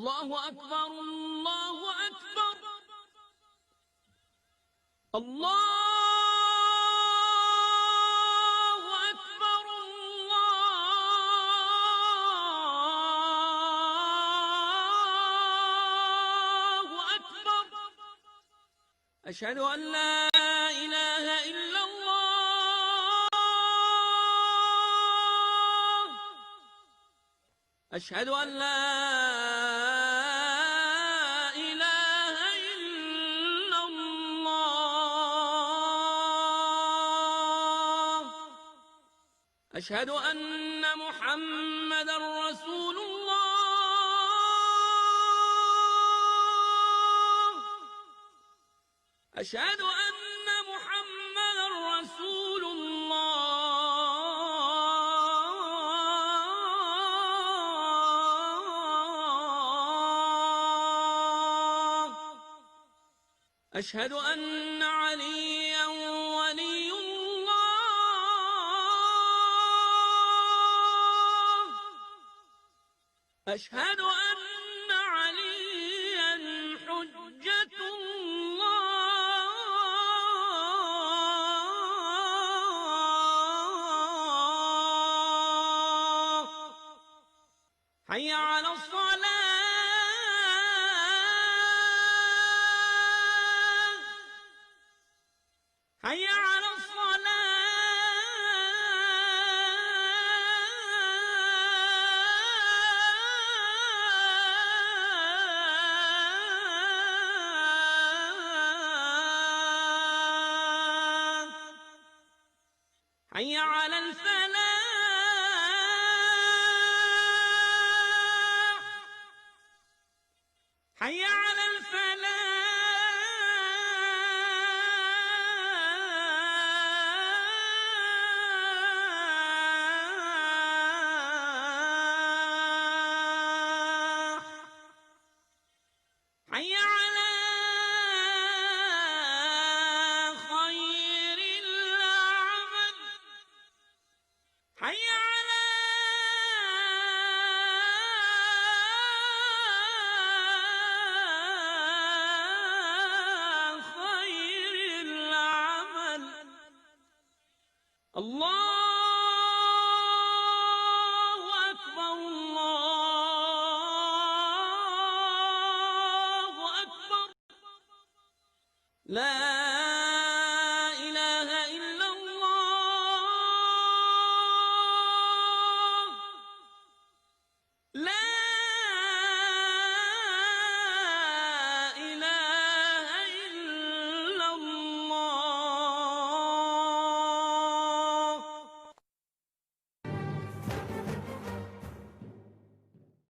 الله أكبر الله أكبر الله أكبر الله أكبر أشهد أن لا إله إلا الله أشهد أن لا إله إلا الله أشهد أن محمدًا رسول الله أشهد أن محمدًا رسول الله أشهد أن عليًا ولي الله أشهد أن عليًا حجة الله حي على الصلاة حي على الصلاة حي على الفلاح حي على الفلاح حي على خير العمل حي على خير العمل الله أكبر الله أكبر لا